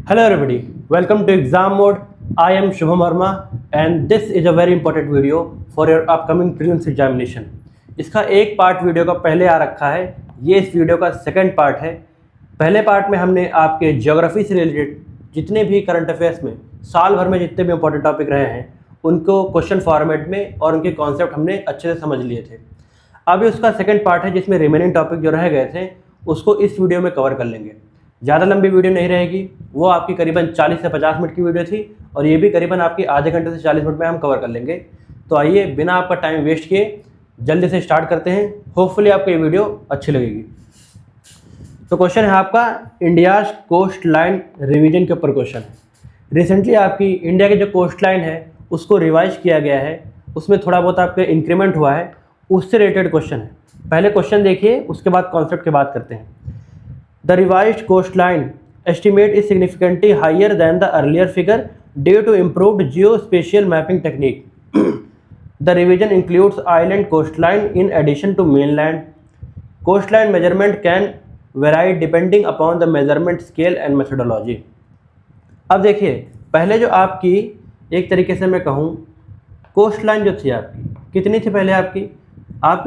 Hello everybody, welcome to exam mode. I am Shubham Verma and this is a very important video for your upcoming prelims examination. इसका एक part video का पहले आ रखा है, ये इस वीडियो का सेकंड पार्ट है। पहले पार्ट में हमने आपके ज्योग्राफी से रिलेटेड जितने भी करंट अफेयर्स में साल भर में जितने भी इंपॉर्टेंट टॉपिक रहे हैं उनको क्वेश्चन फॉर्मेट में और उनके कॉन्सेप्ट हमने अच्छे से समझ लिए थे। अभी उसका सेकंड पार्ट है जिसमें रिमेनिंग टॉपिक जो रह गए थे उसको इस वीडियो में कवर कर लेंगे। ज़्यादा लंबी वीडियो नहीं रहेगी, वो आपकी करीबन 40 से 50 मिनट की वीडियो थी और ये भी करीबन आपकी आधे घंटे से 40 मिनट में हम कवर कर लेंगे। तो आइए बिना आपका टाइम वेस्ट किए जल्दी से स्टार्ट करते हैं। होपफुली आपको ये वीडियो अच्छी लगेगी। तो क्वेश्चन है आपका इंडियाज कोस्ट लाइन रिविजन के ऊपर क्वेश्चन है। रिसेंटली आपकी इंडिया की जो कोस्ट लाइन है उसको रिवाइज किया गया है, उसमें थोड़ा बहुत आपका इंक्रीमेंट हुआ है, उससे रिलेटेड क्वेश्चन है। पहले क्वेश्चन देखिए, उसके बाद कॉन्सेप्ट की बात करते हैं। The revised coastline estimate is significantly higher than the earlier figure due to improved geospatial mapping technique. The revision includes island coastline in addition to mainland. Coastline measurement can vary depending upon the measurement scale and methodology. अब देखिए, पहले जो आपकी एक तरीके से मैं कहूँ कोस्ट लाइन जो थी आपकी कितनी थी पहले आपकी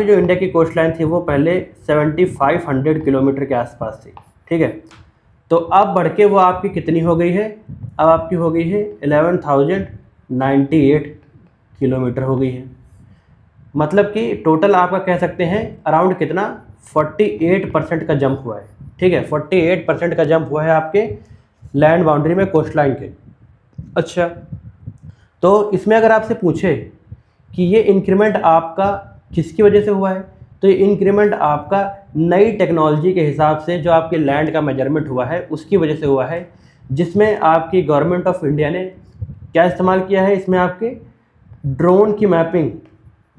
जो इंडिया की कोस्ट लाइन थी वो पहले 7500 किलोमीटर के आसपास थी, ठीक है। तो अब बढ़ के वो आपकी कितनी हो गई है, अब आपकी हो गई है 11,098 किलोमीटर हो गई है। मतलब कि टोटल आपका कह सकते हैं अराउंड कितना 48% का जंप हुआ है, ठीक है। 48% का जंप हुआ है आपके लैंड बाउंड्री में कोस्ट लाइन के। अच्छा, तो इसमें अगर आपसे पूछे कि ये इंक्रीमेंट आपका किसकी वजह से हुआ है, तो ये इंक्रीमेंट आपका नई टेक्नोलॉजी के हिसाब से जो आपके लैंड का मेजरमेंट हुआ है उसकी वजह से हुआ है, जिसमें आपकी गवर्नमेंट ऑफ इंडिया ने क्या इस्तेमाल किया है, इसमें आपके ड्रोन की मैपिंग,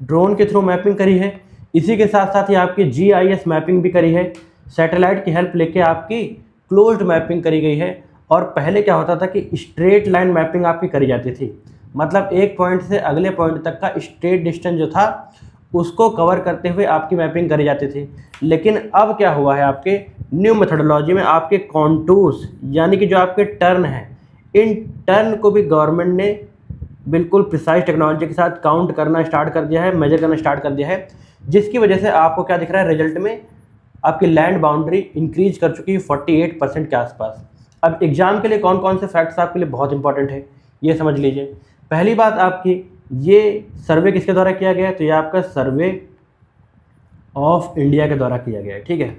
ड्रोन के थ्रू मैपिंग करी है। इसी के साथ साथ ही आपकी GIS मैपिंग भी करी है, सैटेलाइट की हेल्प लेके आपकी क्लोज्ड मैपिंग करी गई है। और पहले क्या होता था कि स्ट्रेट लाइन मैपिंग आपकी करी जाती थी, मतलब एक पॉइंट से अगले पॉइंट तक का स्ट्रेट डिस्टेंस जो था उसको कवर करते हुए आपकी मैपिंग करी जाती थी। लेकिन अब क्या हुआ है, आपके न्यू मेथोडोलॉजी में आपके कॉन्टूर्स यानी कि जो आपके टर्न हैं, इन टर्न को भी गवर्नमेंट ने बिल्कुल प्रिसाइज टेक्नोलॉजी के साथ काउंट करना स्टार्ट कर दिया है, मेजर करना स्टार्ट कर दिया है, जिसकी वजह से आपको क्या दिख रहा है रिजल्ट में, आपकी लैंड बाउंड्री इंक्रीज कर चुकी है 48% के आसपास। अब एग्जाम के लिए कौन कौन से फैक्ट्स आपके लिए बहुत इंपॉर्टेंट है ये समझ लीजिए। पहली बात आपकी, ये सर्वे किसके द्वारा किया गया है, तो ये आपका सर्वे ऑफ इंडिया के द्वारा किया गया है, ठीक है।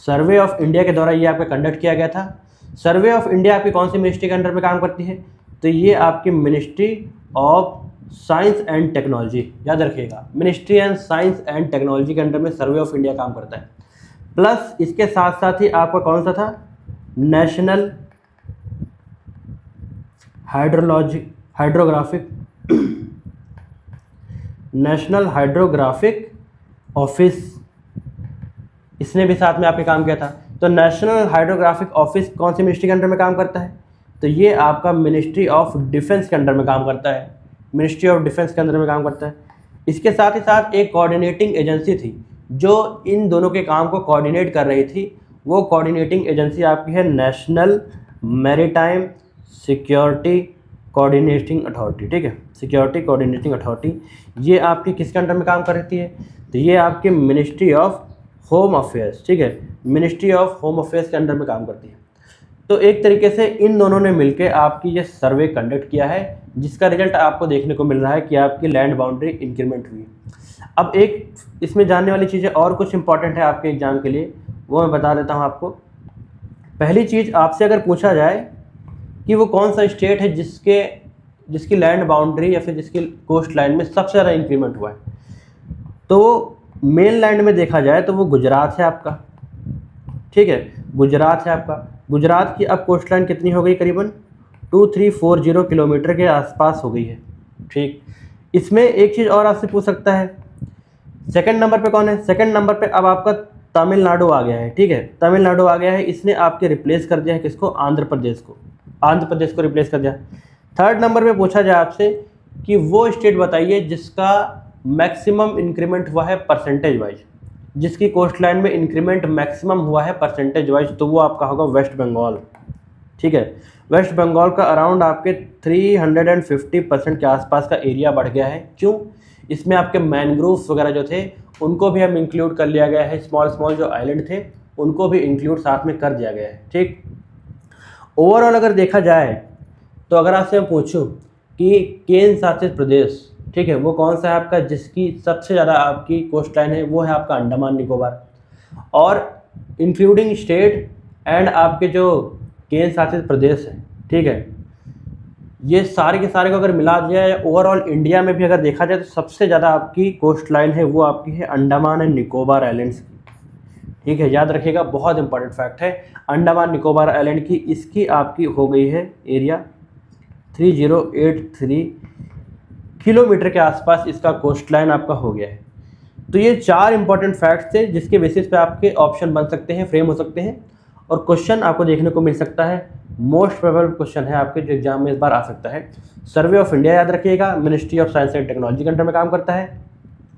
सर्वे ऑफ इंडिया के द्वारा ये आपका कंडक्ट किया गया था। सर्वे ऑफ इंडिया आपकी कौन सी मिनिस्ट्री के अंडर में काम करती है, तो ये आपकी ministry of science and technology, याद रखिएगा, ministry and science and technology के अंडर में सर्वे ऑफ इंडिया काम करता है। प्लस इसके साथ साथ ही आपका कौन सा था, नेशनल नेशनल हाइड्रोग्राफिक ऑफिस, इसने भी साथ में आपके काम किया था। तो नेशनल हाइड्रोग्राफिक ऑफिस कौन सी मिनिस्ट्री के अंडर में काम करता है, तो ये आपका मिनिस्ट्री ऑफ डिफेंस के अंडर में काम करता है, मिनिस्ट्री ऑफ डिफेंस के अंदर में काम करता है। इसके साथ ही साथ एक कोऑर्डिनेटिंग एजेंसी थी जो इन दोनों के काम को कोऑर्डिनेट कर रही थी, वो कोऑर्डिनेटिंग एजेंसी आपकी है national maritime security coordinating authority, ठीक है, सिक्योरिटी कोऑर्डिनेटिंग अथॉरिटी। ये आपकी किसके अंडर में काम करती है, तो ये आपके मिनिस्ट्री ऑफ होम अफेयर्स, ठीक है, मिनिस्ट्री ऑफ होम अफेयर्स के अंडर में काम करती है। तो एक तरीके से इन दोनों ने मिलकर आपकी ये सर्वे कंडक्ट किया है, जिसका रिजल्ट आपको देखने को मिल रहा है कि आपकी लैंड बाउंड्री इंक्रीमेंट हुई। अब एक इसमें जानने वाली चीज़ें और कुछ इंपॉर्टेंट है आपके एग्जाम के लिए, वो मैं बता देता हूँ आपको। पहली चीज़, आपसे अगर पूछा जाए कि वो कौन सा स्टेट है जिसकी लैंड बाउंड्री या फिर जिसकी कोस्ट लाइन में सबसे ज़्यादा इंक्रीमेंट हुआ है, तो मेन लैंड में देखा जाए तो वो गुजरात है आपका, ठीक है, गुजरात है आपका। गुजरात की अब कोस्ट लाइन कितनी हो गई, करीबन 2340 किलोमीटर के आसपास हो गई है, ठीक। इसमें एक चीज़ और आपसे पूछ सकता है, सेकंड नंबर पे कौन है, सेकंड नंबर पे अब आपका तमिलनाडु आ गया है, ठीक है, तमिलनाडु आ गया है। इसने आपके रिप्लेस कर दिया है किसको, आंध्र प्रदेश को रिप्लेस कर दिया। थर्ड नंबर पे पूछा जाए आपसे कि वो स्टेट बताइए जिसका मैक्सिमम इंक्रीमेंट हुआ है परसेंटेज वाइज, जिसकी कोस्ट लाइन में इंक्रीमेंट मैक्सिमम हुआ है परसेंटेज वाइज, तो वो आपका होगा वेस्ट बंगाल, ठीक है। वेस्ट बंगाल का अराउंड आपके 350% के आसपास का एरिया बढ़ गया है। क्यों? इसमें आपके मैनग्रोव्स वगैरह जो थे उनको भी हम इंक्लूड कर लिया गया है, स्मॉल स्मॉल जो आइलैंड थे उनको भी इंक्लूड साथ में कर दिया गया है। ठीक, ओवरऑल अगर देखा जाए तो अगर आपसे मैं पूछूं कि केंद्र शासित प्रदेश, ठीक है, वो कौन सा है आपका जिसकी सबसे ज़्यादा आपकी कोस्ट लाइन है, वो है आपका अंडमान निकोबार। और इंक्लूडिंग स्टेट एंड आपके जो केंद्र शासित प्रदेश है, ठीक है, ये सारे के सारे को अगर मिला दिया जाए ओवरऑल इंडिया में भी अगर देखा जाए तो सबसे ज़्यादा आपकी कोस्ट लाइन है वो आपकी है अंडमान एंड निकोबार आइलैंड्स की। ठीक है, याद रखिएगा, बहुत इंपॉर्टेंट फैक्ट है। अंडमान निकोबार आइलैंड की इसकी आपकी हो गई है एरिया 3083 किलोमीटर के आसपास इसका कोस्ट लाइन आपका हो गया है। तो ये 4 इंपॉर्टेंट फैक्ट्स थे जिसके बेसिस पे आपके ऑप्शन बन सकते हैं, फ्रेम हो सकते हैं और क्वेश्चन आपको देखने को मिल सकता है। मोस्ट प्रोबेबल क्वेश्चन है आपके जो एग्जाम में इस बार आ सकता है। सर्वे ऑफ इंडिया याद रखिएगा, ministry of science and technology के अंडर में काम करता है।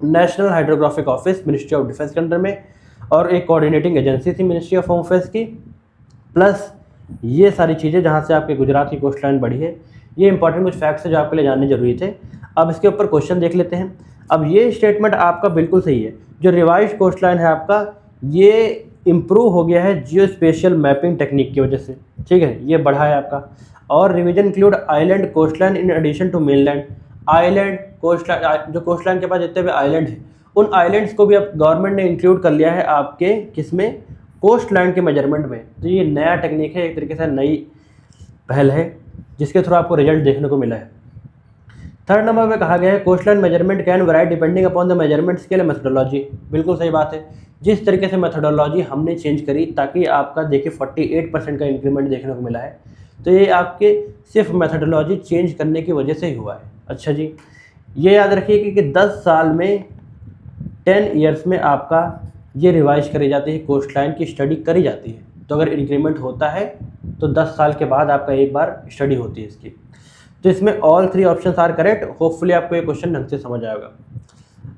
National hydrographic office ministry of defence के अंडर में, और एक कोऑर्डिनेटिंग एजेंसी थी मिनिस्ट्री ऑफ होम अफेयर्स की, प्लस ये सारी चीज़ें जहाँ से आपके गुजरात की कोस्ट लाइन बढ़ी है। ये इंपॉर्टेंट कुछ फैक्ट्स है जो आपके लिए जानने जरूरी थे। अब इसके ऊपर क्वेश्चन देख लेते हैं। अब ये स्टेटमेंट आपका बिल्कुल सही है, जो रिवाइज्ड कोस्ट लाइन है आपका ये इम्प्रूव हो गया है जियो स्पेशियल मैपिंग टेक्निक की वजह से। ठीक है, ये बढ़ा है आपका। और revision include island coast line in addition to mainland. Island coast line, जो कोस्ट लाइन के पास जितने भी आइलैंड है उन आइलैंड्स को भी अब गवर्नमेंट ने इंक्लूड कर लिया है आपके किसमें, कोस्ट लाइन के मेजरमेंट में। तो ये नया टेक्निक है, एक तरीके से नई पहल है जिसके थ्रू आपको रिजल्ट देखने को मिला है। थर्ड नंबर पे कहा गया है coast line measurement can vary depending upon the measurement scale and methodology. बिल्कुल सही बात है, जिस तरीके से मेथोडोलॉजी हमने चेंज करी ताकि आपका देखिए 48% का इंक्रीमेंट देखने को मिला है, तो ये आपके सिर्फ मेथोडोलॉजी चेंज करने की वजह से ही हुआ है। अच्छा जी, ये याद रखिए कि 10 साल में 10 ईयर्स में आपका ये रिवाइज करी जाती है, कोस्ट लाइन की स्टडी करी जाती है। तो अगर इंक्रीमेंट होता है तो 10 साल के बाद आपका एक बार स्टडी होती है इसकी। तो इसमें all 3 options are correct. Hopefully आपको ये क्वेश्चन ढंग से समझ आएगा।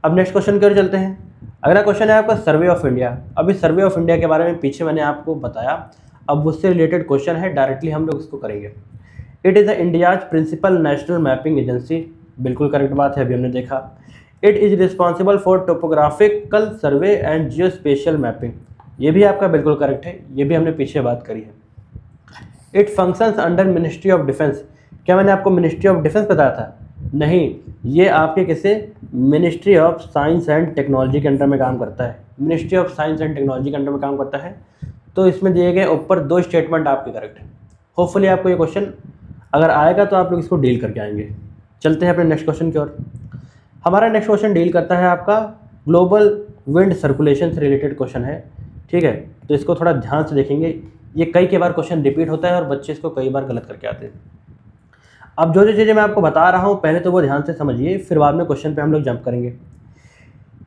अब नेक्स्ट क्वेश्चन की ओर चलते हैं। अगला क्वेश्चन है आपका सर्वे ऑफ इंडिया। अभी सर्वे ऑफ इंडिया के बारे में पीछे मैंने आपको बताया, अब उससे रिलेटेड क्वेश्चन है, डायरेक्टली हम लोग इसको करेंगे। It is the India's principal national mapping agency. बिल्कुल करेक्ट बात है, अभी हमने देखा। It is responsible for topographical survey and geo spatial mapping. ये भी आपका बिल्कुल करेक्ट है, ये भी हमने पीछे बात करी है। It functions under ministry of defence. क्या मैंने आपको मिनिस्ट्री ऑफ डिफेंस बताया था? नहीं, ये आपके किसे, ministry of science and technology के अंडर में काम करता है। Ministry of science and technology के अंडर में काम करता है। तो इसमें दिए गए ऊपर 2 स्टेटमेंट आपके करेक्ट हैं। होपफुली आपको ये क्वेश्चन अगर आएगा तो आप लोग इसको डील करके आएंगे। चलते हैं अपने नेक्स्ट क्वेश्चन की ओर। हमारा नेक्स्ट क्वेश्चन डील करता है आपका ग्लोबल विंड सर्कुलेशन से रिलेटेड क्वेश्चन है। ठीक है, तो इसको थोड़ा ध्यान से देखेंगे। ये कई बार क्वेश्चन रिपीट होता है और बच्चे इसको कई बार गलत करके आते हैं। अब जो चीज़ें मैं आपको बता रहा हूँ पहले तो वो ध्यान से समझिए, फिर बाद में क्वेश्चन पे हम लोग जंप करेंगे।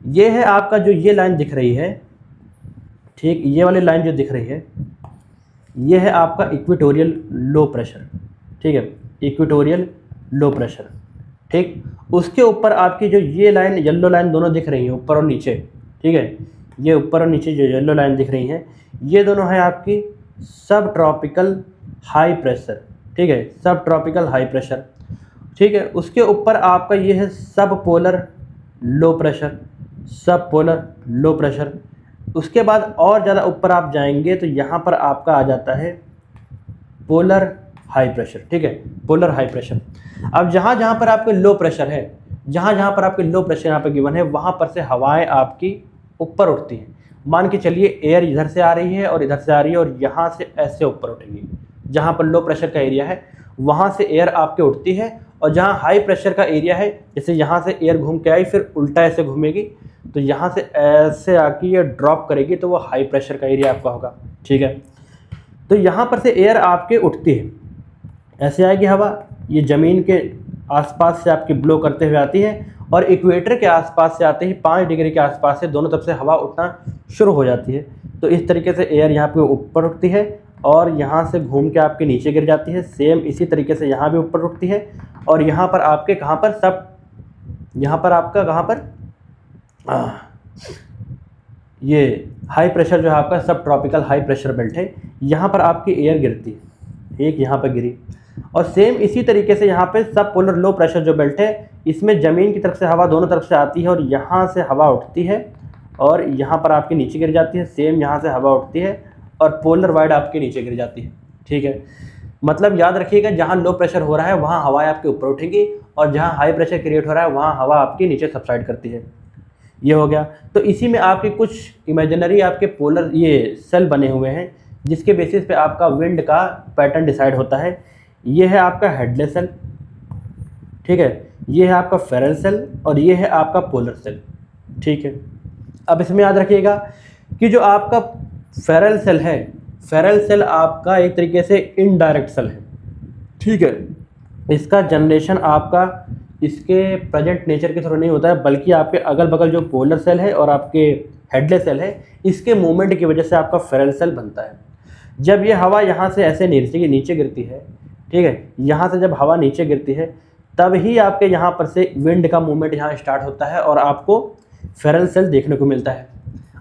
ये है आपका जो ये लाइन दिख रही है, ठीक, ये वाली लाइन जो दिख रही है ये है आपका इक्वेटोरियल लो प्रेशर। ठीक है, इक्वेटोरियल लो प्रेशर। ठीक, उसके ऊपर आपकी जो ये लाइन, येलो लाइन दोनों दिख रही हैं ऊपर और नीचे। ठीक है, ये ऊपर और नीचे जो येलो लाइन दिख रही हैं ये दोनों है आपकी सब ट्रॉपिकल हाई प्रेशर। ठीक है, सब ट्रॉपिकल हाई प्रेशर। ठीक है, उसके ऊपर आपका ये है सब पोलर लो प्रेशर, सब पोलर लो प्रेशर। उसके बाद और ज़्यादा ऊपर आप जाएंगे तो यहाँ पर आपका आ जाता है पोलर हाई प्रेशर। ठीक है, पोलर हाई प्रेशर। अब जहाँ जहाँ पर आपके लो प्रेशर है, जहाँ जहाँ पर आपके लो प्रेशर यहाँ पर गिवन है, वहाँ पर से हवाएं आपकी ऊपर उठती हैं। मान के चलिए एयर इधर से आ रही है और इधर से आ रही है और यहाँ से ऐसे ऊपर उठेगी। जहाँ पर लो प्रेशर का एरिया है वहाँ से एयर आपके उठती है, और जहाँ हाई प्रेशर का एरिया है, जैसे यहाँ से एयर घूम के आई फिर उल्टा ऐसे घूमेगी, तो यहाँ से ऐसे आके ये ड्रॉप करेगी, तो वो हाई प्रेशर का एरिया आपका होगा। ठीक है, तो यहाँ पर से एयर आपके उठती है, ऐसे आएगी हवा, ये ज़मीन के आसपास से आपकी ब्लो करते हुए आती है और इक्वेटर के आसपास से आते ही 5 डिग्री के आसपास से दोनों तरफ से हवा उठना शुरू हो जाती है। तो इस तरीके से एयर यहाँ पे ऊपर उठती है और यहाँ से घूम के आपके नीचे गिर जाती है। सेम इसी तरीके से यहाँ भी ऊपर उठती है और यहाँ पर आपके कहाँ पर, सब यहाँ पर आपका कहाँ पर, ये हाई प्रेशर जो है आपका सब ट्रॉपिकल हाई प्रेशर बेल्ट है, यहाँ पर आपकी एयर गिरती है। एक यहाँ पर गिरी। और सेम इसी तरीके से यहाँ पे सब पोलर लो प्रेशर जो बेल्ट है, इसमें ज़मीन की तरफ से हवा दोनों तरफ से आती है और यहाँ से हवा उठती है और यहाँ पर आपके नीचे गिर जाती है। सेम यहाँ से हवा उठती है और पोलर वाइड आपके नीचे गिर जाती है। ठीक है, मतलब याद रखिएगा, जहाँ लो प्रेशर हो रहा है वहाँ हवाएं आपके ऊपर उठेंगी और जहाँ हाई प्रेशर क्रिएट हो रहा है वहाँ हवा आपके नीचे सबसाइड करती है। ये हो गया। तो इसी में आपके कुछ इमेजिनरी आपके पोलर ये सेल बने हुए हैं जिसके बेसिस पे आपका विंड का पैटर्न डिसाइड होता है। ये है आपका हेडलेस सेल, ठीक है, ये है आपका फेरल सेल और ये है आपका पोलर सेल। ठीक है, अब इसमें याद रखिएगा कि जो आपका फेरल सेल है, फेरल सेल आपका एक तरीके से इनडायरेक्ट सेल है। ठीक है, इसका जनरेशन आपका इसके प्रेजेंट नेचर के थ्रू नहीं होता है, बल्कि आपके अगल बगल जो पोलर सेल है और आपके हेडलेस सेल है, इसके मूवमेंट की वजह से आपका फेरल सेल बनता है। जब ये हवा यहाँ से ऐसे नीचे गिरती है, ठीक है, यहाँ से जब हवा नीचे गिरती है तब ही आपके यहाँ पर से विंड का मूवमेंट यहाँ स्टार्ट होता है और आपको फेरल सेल देखने को मिलता है।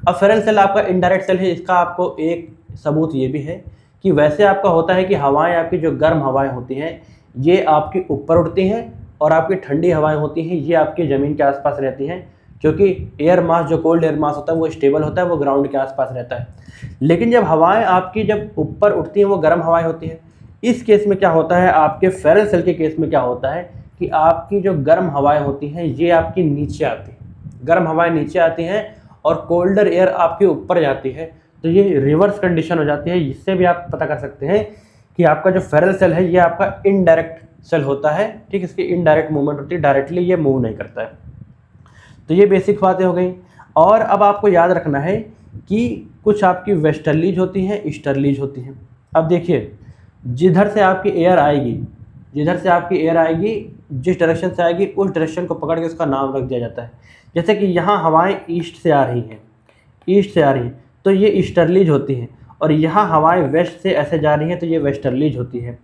अब फेरल सेल आपका इनडायरेक्ट सेल है। इसका आपको एक सबूत ये भी है कि वैसे आपका होता है कि हवाएं आपकी जो गर्म हवाएं होती हैं ये आपके ऊपर उड़ती हैं और आपकी ठंडी हवाएं होती हैं ये आपकी ज़मीन के आसपास रहती हैं, क्योंकि एयर मास जो कोल्ड एयर मास होता है वो स्टेबल होता है, वो ग्राउंड के आसपास रहता है। लेकिन जब हवाएं आपकी जब ऊपर उठती हैं वो गर्म हवाएं होती हैं। इस केस में क्या होता है, आपके फेरल सेल के केस में क्या होता है कि आपकी जो गर्म हवाएं होती हैं ये आपकी नीचे आती हैं, गर्म हवाएं नीचे आती हैं और कोल्डर एयर आपके ऊपर जाती है। तो ये रिवर्स कंडीशन हो जाती है। इससे भी आप पता कर सकते हैं कि आपका जो फेरल सेल है ये आपका इनडायरेक्ट सेल होता है। ठीक, इसकी इनडायरेक्ट मूवमेंट होती है, डायरेक्टली ये मूव नहीं करता है। तो ये बेसिक बातें हो गई। और अब आपको याद रखना है कि कुछ आपकी वेस्टर्लीज होती हैं, ईस्टर्लीज होती हैं। अब देखिए, जिधर से आपकी एयर आएगी, जिस डायरेक्शन से आएगी उस डायरेक्शन को पकड़ के उसका नाम रख दिया जाता है। जैसे कि यहाँ हवाएं ईस्ट से आ रही हैं, तो ये ईस्टर्लीज होती हैं, और यहाँ हवाएं वेस्ट से ऐसे जा रही हैं तो ये वेस्टर्लीज होती है।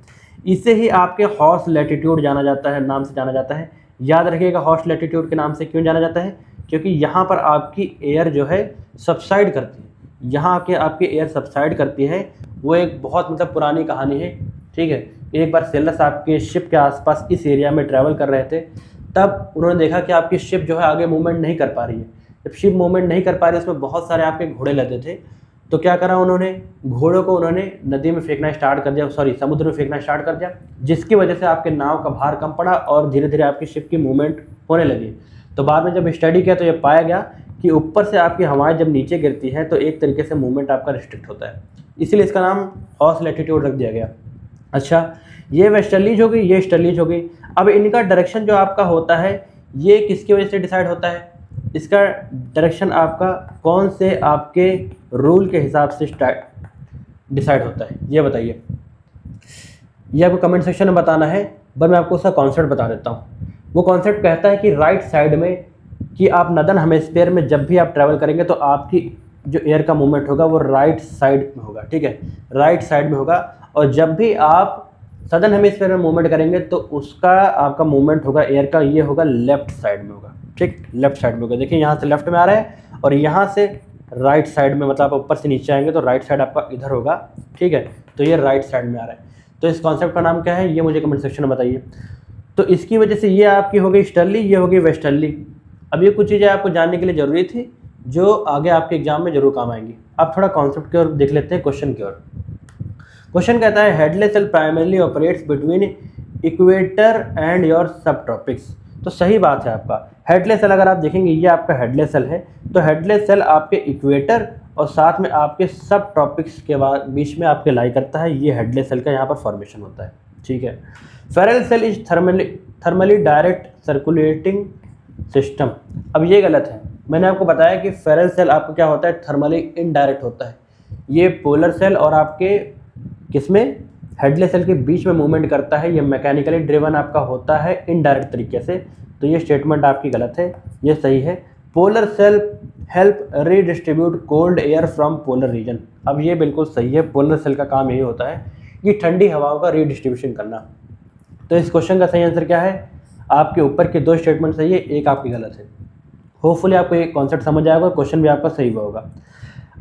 इसे ही आपके हॉर्स लैटिट्यूड जाना जाता है, नाम से जाना जाता है। याद रखिएगा, हॉर्स लैटिट्यूड के नाम से क्यों जाना जाता है, क्योंकि यहाँ पर आपकी एयर जो है सबसाइड करती है, यहाँ के आपकी एयर सबसाइड करती है। वो एक बहुत मतलब पुरानी कहानी है। ठीक है, एक बार सेलर्स आपके शिप के आसपास इस एरिया में ट्रैवल कर रहे थे, तब उन्होंने देखा कि आपकी शिप जो है आगे मूवमेंट नहीं कर पा रही है। जब शिप मूवमेंट नहीं कर पा रही, उसमें बहुत सारे आपके घोड़े लदे थे, तो क्या करा उन्होंने, घोड़ों को उन्होंने नदी में फेंकना स्टार्ट कर दिया, समुद्र में फेंकना स्टार्ट कर दिया, जिसकी वजह से आपके नाव का भार कम पड़ा और धीरे धीरे आपकी शिप की मूवमेंट होने लगी। तो बाद में जब स्टडी किया तो ये पाया गया कि ऊपर से आपकी हवाएं जब नीचे गिरती हैं तो एक तरीके से मूवमेंट आपका रिस्ट्रिक्ट होता है, इसीलिए इसका नाम हॉर्स लैटिट्यूड रख दिया गया। अच्छा, ये वेस्टर्लीज हो गई, ये ईस्टर्लीज हो गई। अब इनका डायरेक्शन जो आपका होता है ये किसकी वजह से डिसाइड होता है, इसका डायरेक्शन आपका कौन से आपके रूल के हिसाब से डिसाइड होता है, ये बताइए। ये आपको कमेंट सेक्शन में बताना है, पर मैं आपको उसका कॉन्सेप्ट बता देता हूँ। वो कॉन्सेप्ट कहता है कि राइट साइड में, कि आप नदर्न हेमिस्फीयर में जब भी आप ट्रैवल करेंगे तो आपकी जो एयर का मूवमेंट होगा वो राइट साइड में होगा। ठीक है, राइट साइड में होगा। और जब भी आप सदर्न हेमिस्फीयर में मूवमेंट करेंगे तो उसका आपका मूवमेंट होगा एयर का, ये होगा लेफ्ट साइड में होगा। ठीक, लेफ्ट साइड में होगा। देखिए, यहाँ से लेफ्ट में आ रहा है और यहाँ से राइट साइड में, मतलब आप ऊपर से नीचे आएंगे तो राइट साइड आपका इधर होगा। ठीक है, तो ये राइट साइड में आ रहा है। तो इस कॉन्सेप्ट का नाम क्या है, ये मुझे कमेंट सेक्शन में बताइए। तो इसकी वजह से ये आपकी हो गई ईस्टर्ली, ये हो गई वेस्टर्ली। अब ये कुछ चीज़ें आपको जानने के लिए ज़रूरी थी जो आगे आपके एग्जाम में जरूर काम आएंगी। अब थोड़ा कॉन्सेप्ट की ओर देख लेते हैं, क्वेश्चन की ओर। क्वेश्चन कहता है, Hadley cell primarily operates between equator and your subtropics. तो सही बात है, आपका हेडलेस सेल अगर आप देखेंगे ये आपका हेडलेस सेल है। तो हेडलेस सेल आपके इक्वेटर और साथ में आपके सब ट्रॉपिक्स के बीच में आपके लाई करता है। ये हेडलेस सेल का यहाँ पर फॉर्मेशन होता है। ठीक है, Ferrel cell is thermally direct circulating system. अब ये गलत है, मैंने आपको बताया कि फेरल सेल आपका क्या होता है, थर्मली इनडायरेक्ट होता है। ये पोलर सेल और आपके किसमें, हेडलेस सेल के बीच में मूवमेंट करता है। ये मैकेनिकली ड्रिवन आपका होता है इनडायरेक्ट तरीके से। तो ये स्टेटमेंट आपकी गलत है, ये सही है। Polar cell help redistribute cold air from polar region. अब ये बिल्कुल सही है, पोलर सेल का काम यही होता है कि ठंडी हवाओं का रीडिस्ट्रीब्यूशन करना। तो इस क्वेश्चन का सही आंसर क्या है, आपके ऊपर के 2 स्टेटमेंट सही है, एक आपकी गलत है। होपफुली आपको ये कॉन्सेप्ट समझ आएगा, क्वेश्चन भी आपका सही होगा।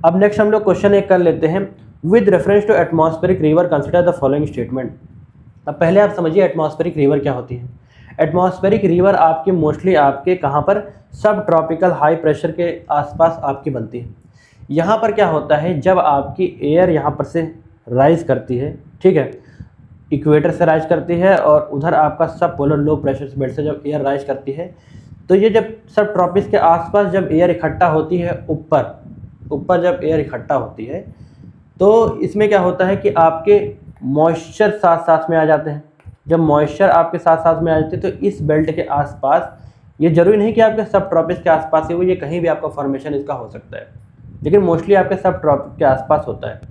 अब नेक्स्ट हम लोग क्वेश्चन 1 कर लेते हैं। With reference to atmospheric river consider the following statement. अब पहले आप समझिए एटमॉस्फेरिक रिवर क्या होती है। एटमॉस्फेरिक रिवर आपकी मोस्टली आपके कहाँ पर, सब ट्रॉपिकल हाई प्रेशर के आसपास आपकी बनती है। यहाँ पर क्या होता है, जब आपकी एयर यहाँ पर से राइज करती है, ठीक है, इक्वेटर से राइज करती है और उधर आपका सब पोलर लो प्रेशर बेल्ट से जब एयर राइज करती है, तो ये जब सब ट्रॉपिक्स के आसपास जब एयर इकट्ठा होती है, ऊपर जब एयर इकट्ठा होती है, तो इसमें क्या होता है कि आपके मॉइस्चर साथ साथ में आ जाते हैं। जब मॉइस्चर आपके साथ साथ में आ जाते हैं तो इस बेल्ट के आसपास, ये जरूरी नहीं कि आपके सब ट्रॉपिक्स के आसपास ही हो, ये कहीं भी आपका फॉर्मेशन इसका हो सकता है, लेकिन मोस्टली आपके सब ट्रॉपिक के आसपास होता है।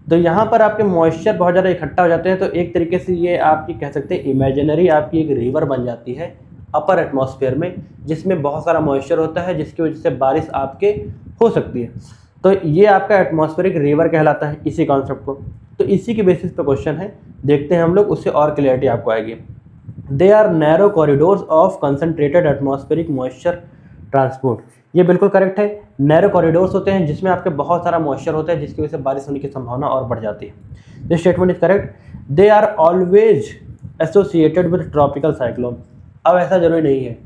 तो यहाँ पर आपके मॉइस्चर बहुत ज़्यादा इकट्ठा हो जाते हैं, तो एक तरीके से ये आपकी कह सकते हैं इमेजिनरी आपकी एक रिवर बन जाती है अपर एटमॉस्फेयर में, जिसमें बहुत सारा मॉइस्चर होता है, जिसकी वजह से बारिश आपके हो सकती है। तो ये आपका एटमॉस्फेरिक रिवर कहलाता है इसी कॉन्सेप्ट को। तो इसी के बेसिस पे क्वेश्चन है, देखते हैं हम लोग, उससे और क्लियरिटी आपको आएगी। They are narrow corridors of concentrated atmospheric moisture transport. ये बिल्कुल करेक्ट है। नैरो कॉरिडोर्स होते हैं जिसमें आपके बहुत सारा मॉइस्चर होता है, जिसकी वजह से बारिश होने की संभावना और बढ़ जाती है। This statement is correct. They are always associated with tropical cyclone. अब ऐसा जरूरी नहीं है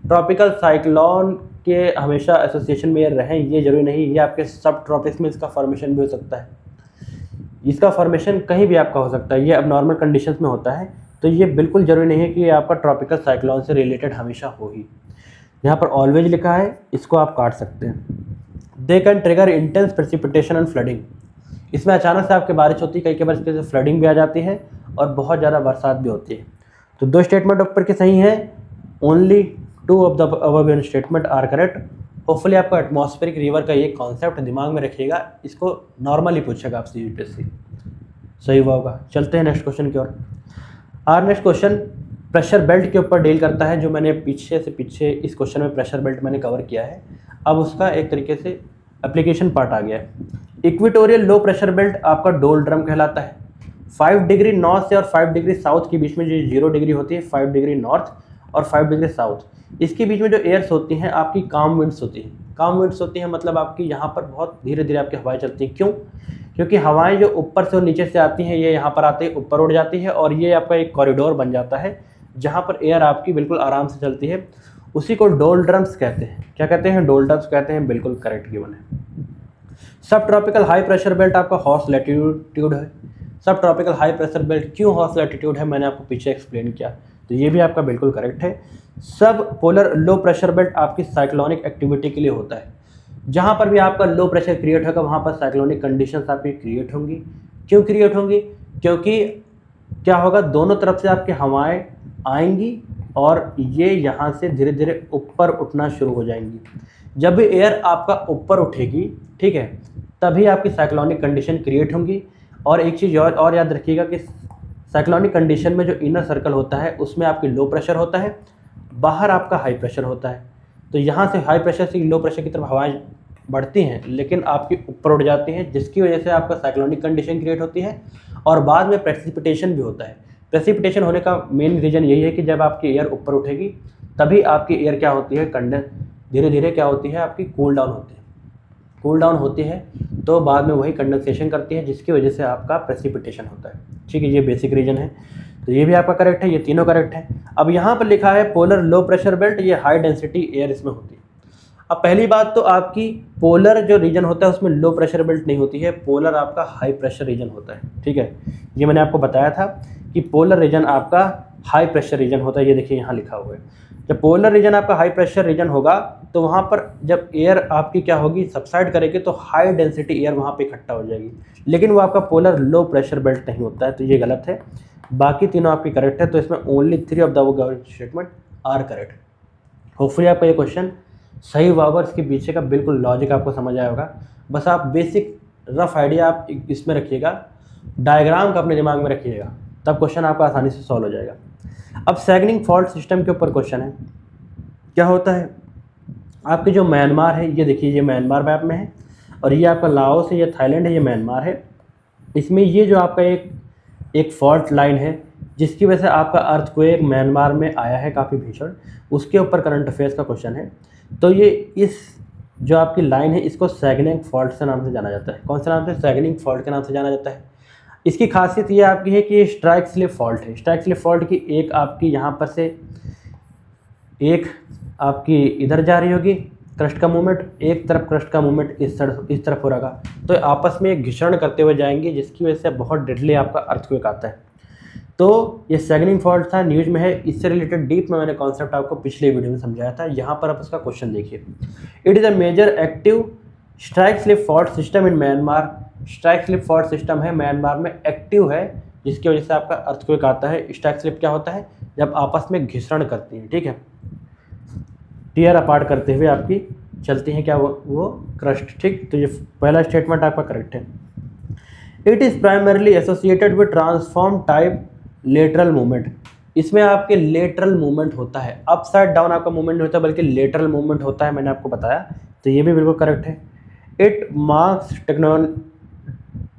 ट्रॉपिकल साइक्लोन के हमेशा एसोसिएशन में रहें, ये जरूरी नहीं। ये आपके सब ट्रॉपिक्स में इसका फॉर्मेशन भी हो सकता है, इसका फॉर्मेशन कहीं भी आपका हो सकता है, ये अब नॉर्मल कंडीशंस में होता है। तो ये बिल्कुल जरूरी नहीं है कि ये आपका ट्रॉपिकल साइक्लोन से रिलेटेड हमेशा हो ही। यहाँ पर ऑलवेज लिखा है, इसको आप काट सकते हैं। They can trigger intense precipitation and flooding. इसमें अचानक से आपकी बारिश होती है, कई बार इसके फ्लडिंग भी आ जाती है और बहुत ज़्यादा बरसात भी होती है। तो दो स्टेटमेंट ऊपर के सही हैं, only 2 of the above statement are correct. Hopefully आपको एटमॉस्फेरिक रिवर का ये कॉन्सेप्ट दिमाग में रखिएगा, इसको नॉर्मली पूछेगा आपसे यूपीएससी, सही हुआ होगा। चलते हैं नेक्स्ट क्वेश्चन की ओर। आर नेक्स्ट क्वेश्चन प्रेशर बेल्ट के ऊपर डील करता है, जो मैंने पीछे इस क्वेश्चन में प्रेशर बेल्ट मैंने कवर किया है। अब उसका एक तरीके से एप्लीकेशन पार्ट आ गया है। इक्वेटोरियल लो प्रेशर बेल्ट आपका डोल ड्रम कहलाता है। 5 डिग्री नॉर्थ से और 5 डिग्री साउथ के बीच में जो 0 डिग्री होती है, 5 डिग्री नॉर्थ और 5 डिग्री साउथ, इसके बीच में जो एयर्स होती हैं आपकी काम विंड्स होती हैं। काम विंड्स होती हैं मतलब आपकी यहाँ पर बहुत धीरे धीरे आपकी हवाएं चलती हैं। क्यों? क्योंकि हवाएं जो ऊपर से और नीचे से आती हैं, ये यहाँ पर आते ही ऊपर उड़ जाती है और ये आपका एक कॉरिडोर बन जाता है जहाँ पर एयर आपकी बिल्कुल आराम से चलती है। उसी को डोल ड्रम्स कहते हैं। क्या कहते हैं? डोल ड्रम्स कहते हैं। बिल्कुल करेक्ट गिवन है। सब ट्रॉपिकल हाई प्रेशर बेल्ट आपका हॉर्स लैटिट्यूड है। सब ट्रॉपिकल हाई प्रेशर बेल्ट क्यों हॉर्स लैटिट्यूड है, मैंने आपको पीछे एक्सप्लेन किया, तो ये भी आपका बिल्कुल करेक्ट है। सब पोलर लो प्रेशर बेल्ट आपकी साइक्लोनिक एक्टिविटी के लिए होता है। जहाँ पर भी आपका लो प्रेशर क्रिएट होगा वहाँ पर साइक्लोनिक कंडीशंस आपकी क्रिएट होंगी। क्यों क्रिएट होंगी? क्योंकि क्या होगा, दोनों तरफ से आपकी हवाएं आएंगी और ये यहाँ से धीरे धीरे ऊपर उठना शुरू हो जाएंगी। जब भी एयर आपका ऊपर उठेगी, ठीक है, तभी आपकी साइक्लोनिक कंडीशन क्रिएट होंगी। और एक चीज़ और याद रखिएगा कि साइक्लोनिक कंडीशन में जो इनर सर्कल होता है उसमें आपकी लो प्रेशर होता है, बाहर आपका हाई प्रेशर होता है। तो यहाँ से हाई प्रेशर से लो प्रेशर की तरफ हवाएं बढ़ती हैं लेकिन आपकी ऊपर उड़ जाती हैं, जिसकी वजह से आपका साइक्लोनिक कंडीशन क्रिएट होती है और बाद में प्रेसिपिटेशन भी होता है। प्रेसिपिटेशन होने का मेन रीज़न यही है कि जब आपकी एयर ऊपर उठेगी तभी आपकी एयर क्या होती है, धीरे धीरे क्या होती है, आपकी कूल डाउन होती है। कूल डाउन होती है तो बाद में वही कंडेंसेशन करती है, जिसकी वजह से आपका प्रेसिपिटेशन होता है। ठीक है, ये बेसिक रीजन है। तो ये भी आपका करेक्ट है, ये तीनों करेक्ट है। अब यहाँ पर लिखा है पोलर लो प्रेशर बेल्ट, ये हाई डेंसिटी एयर इसमें होती है। अब पहली बात तो आपकी पोलर जो रीजन होता है उसमें लो प्रेशर बेल्ट नहीं होती है, पोलर आपका हाई प्रेशर रीजन होता है। ठीक है, ये मैंने आपको बताया था कि पोलर रीजन आपका हाई प्रेशर रीजन होता है। ये देखिए यहाँ लिखा हुआ है, जब पोलर रीजन आपका हाई प्रेशर रीजन होगा तो वहाँ पर जब एयर आपकी क्या होगी, सबसाइड करेगी तो हाई डेंसिटी एयर वहाँ पे इकट्ठा हो जाएगी, लेकिन वो आपका पोलर लो प्रेशर बेल्ट नहीं होता है। तो ये गलत है, बाकी तीनों आपकी करेक्ट है। तो इसमें only 3 of the statement are correct. Hopefully आपका ये क्वेश्चन सही हुआ होगा, इसके पीछे का बिल्कुल लॉजिक आपको समझ आया होगा। बस आप बेसिक रफ आइडिया आप इसमें रखिएगा, डायग्राम का अपने दिमाग में रखिएगा, तब क्वेश्चन आपका आसानी से सॉल्व हो जाएगा। अब सैगनिंग फॉल्ट सिस्टम के ऊपर क्वेश्चन है। क्या होता है, आपके जो म्यांमार है, ये देखिए ये म्यांमार मैप में है और ये आपका लाओस है, ये थाईलैंड है, ये म्यांमार है। इसमें ये जो आपका एक फॉल्ट लाइन है जिसकी वजह से आपका अर्थक्वेक म्यांमार में आया है काफ़ी भीषण, उसके ऊपर करंट अफेयर्स का क्वेश्चन है। तो ये इस जो आपकी लाइन है इसको सैगनिंग फॉल्ट से नाम से जाना जाता है। कौन से नाम से? सैगनिंग फॉल्ट के नाम से जाना जाता है। इसकी खासियत ये आपकी है कि ये स्ट्राइक स्लिप फॉल्ट है। स्ट्राइक स्लिप फॉल्ट की एक आपकी यहाँ पर से एक आपकी इधर जा रही होगी क्रस्ट का मूवमेंट, एक तरफ क्रस्ट का मूवमेंट इस तरफ हो रहा, तो आपस में एक घिसरण करते हुए जाएंगे, जिसकी वजह से बहुत डेडली आपका अर्थक्वेक आता है। तो ये सैगनिंग फॉल्ट था, न्यूज में है। इससे रिलेटेड डीप में मैंने कॉन्सेप्ट आपको पिछले वीडियो में समझाया था। यहाँ पर आप उसका क्वेश्चन देखिए। It is a major active strike slip fault system in Myanmar. Strike slip fault system है म्यांमार में, एक्टिव है, जिसकी वजह से आपका अर्थक्वेक आता है। स्ट्राइक स्लिप क्या होता है? जब आपस में घिसरण करती हैं, ठीक है, टीयर अपार्ट करते हुए आपकी चलती हैं क्या वो क्रस्ट, ठीक। तो ये पहला स्टेटमेंट आपका करेक्ट है। It is primarily associated with transform type lateral movement. इसमें आपके लेटरल मूवमेंट होता है, अप साइड डाउन आपका मूवमेंट नहीं होता बल्कि लेटरल मूवमेंट होता है, मैंने आपको बताया, तो ये भी बिल्कुल करेक्ट है। It marks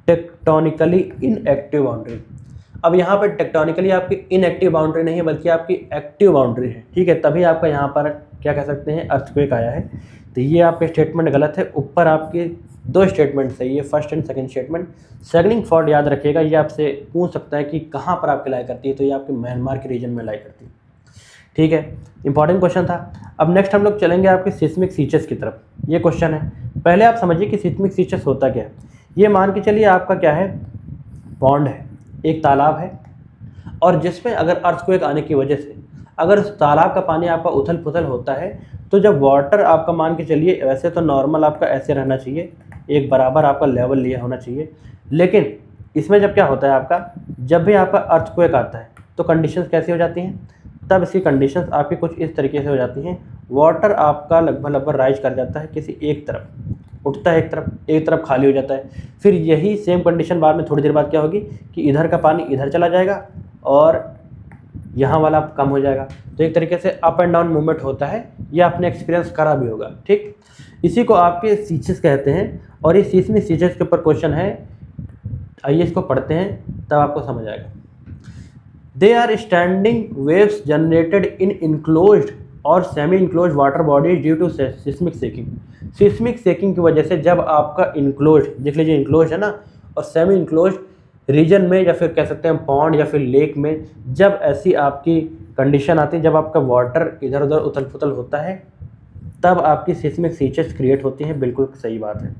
tectonically inactive boundary. अब यहाँ पर टेक्टोनिकली आपकी इनएक्टिव बाउंड्री नहीं है बल्कि आपकी एक्टिव बाउंड्री है, ठीक है, तभी आपका यहाँ पर क्या कह सकते हैं, अर्थक्वेक आया है। तो ये आपके स्टेटमेंट गलत है। ऊपर आपके दो स्टेटमेंट सही है, first and second statement. Sagging fault याद रखिएगा, ये आपसे पूछ सकता है कि कहाँ पर आपकी लाई करती है, तो ये आपके म्यांमार के रीजन में लाई करती है, ठीक है, इंपॉर्टेंट क्वेश्चन था। अब नेक्स्ट हम लोग चलेंगे आपके सिस्मिक फीचर्स की तरफ। ये क्वेश्चन है, पहले आप समझिए कि सिस्मिक फीचर्स होता क्या है। ये मान के चलिए आपका क्या है, पॉन्ड है, एक तालाब है, और जिसमें अगर अर्थक्वेक आने की वजह से अगर उस तालाब का पानी आपका उथल पुथल होता है, तो जब वाटर आपका मान के चलिए, वैसे तो नॉर्मल आपका ऐसे रहना चाहिए, एक बराबर आपका लेवल लिया होना चाहिए, लेकिन इसमें जब क्या होता है आपका, जब भी आपका अर्थक्वेक आता है तो कंडीशंस कैसी हो जाती हैं, तब इसकी कंडीशंस आपकी कुछ इस तरीके से हो जाती हैं। वाटर आपका लगभग राइज कर जाता है किसी एक तरफ, उठता है एक तरफ खाली हो जाता है। फिर यही सेम कंडीशन बाद में थोड़ी देर बाद क्या होगी कि इधर का पानी इधर चला जाएगा और यहाँ वाला कम हो जाएगा। तो एक तरीके से अप एंड डाउन मूवमेंट होता है, ये आपने एक्सपीरियंस करा भी होगा, ठीक। इसी को आपके सीचेस कहते हैं, और ये सिस्मिक फीचर्स के ऊपर क्वेश्चन है। आइए इसको पढ़ते हैं तब आपको समझ आएगा। They are standing waves generated in enclosed और semi enclosed water bodies due to seismic shaking. Seismic shaking की वजह से जब आपका इनक्लोज, देख लीजिए इनक्लोज है ना, और सेमी इनक्लोज रीजन में, या फिर कह सकते हैं पॉन्ड या फिर लेक में, जब ऐसी आपकी कंडीशन आती है, जब आपका वाटर इधर उधर उथल पुथल होता है, तब आपकी सिस्मिक फीचर्स क्रिएट होती हैं। बिल्कुल सही बात है।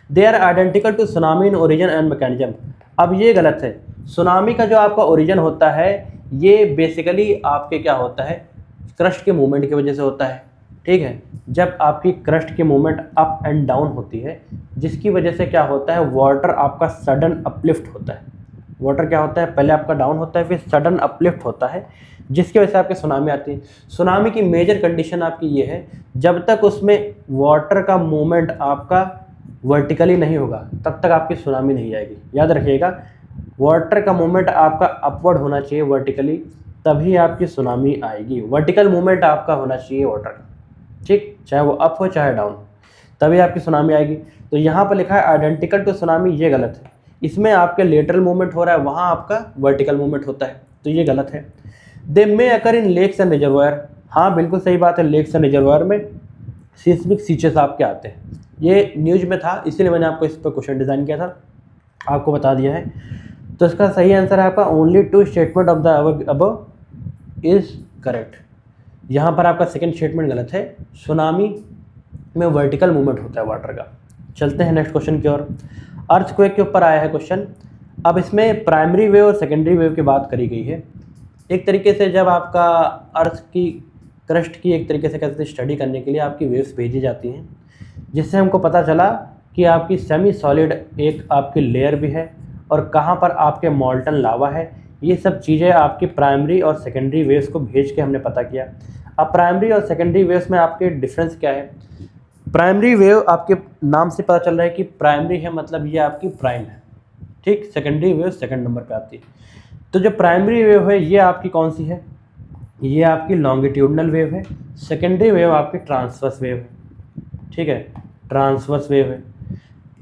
They are identical to tsunami in origin and mechanism. अब ये गलत है। सुनामी का जो आपका ओरिजिन होता है, ये बेसिकली आपके क्या होता है, क्रस्ट के मूवमेंट की वजह से होता है, ठीक है। जब आपकी क्रस्ट की मूवमेंट अप एंड डाउन होती है, जिसकी वजह से क्या होता है, वाटर आपका सडन अपलिफ्ट होता है। वाटर क्या होता है, पहले आपका डाउन होता है, फिर सडन अपलिफ्ट होता है, जिसकी वजह से आपकी सुनामी आती है। सुनामी की मेजर कंडीशन आपकी ये है, जब तक उसमें वाटर का मूवमेंट आपका वर्टिकली नहीं होगा, तब तक आपकी सुनामी नहीं आएगी। याद रखिएगा, वाटर का मूवमेंट आपका अपवर्ड होना चाहिए वर्टिकली, तभी आपकी सुनामी आएगी। वर्टिकल मूवमेंट आपका होना चाहिए वाटर का, ठीक, चाहे वो अप हो चाहे डाउन, तभी आपकी सुनामी आएगी। तो यहाँ पर लिखा है आइडेंटिकल टू सुनामी, ये गलत है। इसमें आपके लेटरल मूवमेंट हो रहा है, वहाँ आपका वर्टिकल मूवमेंट होता है, तो ये गलत है। दे मे अकर इन लेक्स एंड रिजर्वायर। हाँ बिल्कुल सही बात है, लेक्स एंड रिजर्वायर में सिस्मिक फीचर्स आपके आते हैं। ये न्यूज में था, इसीलिए मैंने आपको इस पर क्वेश्चन डिज़ाइन किया था, आपको बता दिया है। तो इसका सही आंसर है आपका only two statement of the above is correct. यहाँ पर आपका सेकंड स्टेटमेंट गलत है, सुनामी में वर्टिकल मूवमेंट होता है वाटर का। चलते हैं नेक्स्ट क्वेश्चन की ओर। अर्थक्वेक के ऊपर आया है क्वेश्चन। अब इसमें प्राइमरी वेव और सेकेंडरी वेव की बात करी गई है। एक तरीके से जब आपका अर्थ की क्रस्ट की एक तरीके से कहते हैं स्टडी करने के लिए आपकी वेव्स भेजी जाती हैं, जिससे हमको पता चला कि आपकी सेमी सॉलिड एक आपकी लेयर भी है और कहाँ पर आपके मॉल्टन लावा है। ये सब चीज़ें आपकी प्राइमरी और सेकेंडरी वेव्स को भेज के हमने पता किया। अब प्राइमरी और सेकेंडरी वेव्स में आपके डिफरेंस क्या है। प्राइमरी वेव आपके नाम से पता चल रहा है कि प्राइमरी है, मतलब ये आपकी प्राइम है, ठीक। सेकेंडरी वेव सेकंड नंबर पे आती है। तो जो प्राइमरी वेव है ये आपकी कौन सी है, ये आपकी लॉन्गिट्यूडनल वेव है। सेकेंडरी वेव आपकी ट्रांसवर्स वेव है, ठीक है, ट्रांसवर्स वेव है।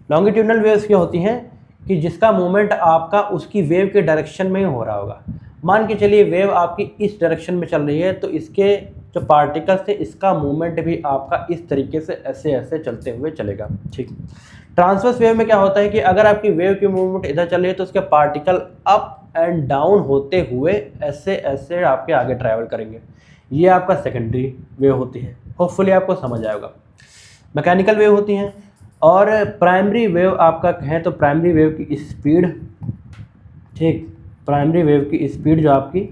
लॉन्गिट्यूडनल वेव्स क्या होती हैं कि जिसका मूवमेंट आपका उसकी वेव के डायरेक्शन में ही हो रहा होगा। मान के चलिए वेव आपकी इस डायरेक्शन में चल रही है, तो इसके जो पार्टिकल्स है इसका मूवमेंट भी आपका इस तरीके से ऐसे ऐसे चलते हुए चलेगा। ठीक, ट्रांसवर्स वेव में क्या होता है कि अगर आपकी वेव की मूवमेंट इधर चल रही है तो उसके पार्टिकल अप एंड डाउन होते हुए ऐसे ऐसे आपके आगे ट्रैवल करेंगे। ये आपका सेकेंडरी वेव होती है, होपफुली आपको समझ आएगा। मैकेनिकल वेव होती हैं। और प्राइमरी वेव आपका कहें तो प्राइमरी वेव की स्पीड, ठीक, प्राइमरी वेव की स्पीड जो आपकी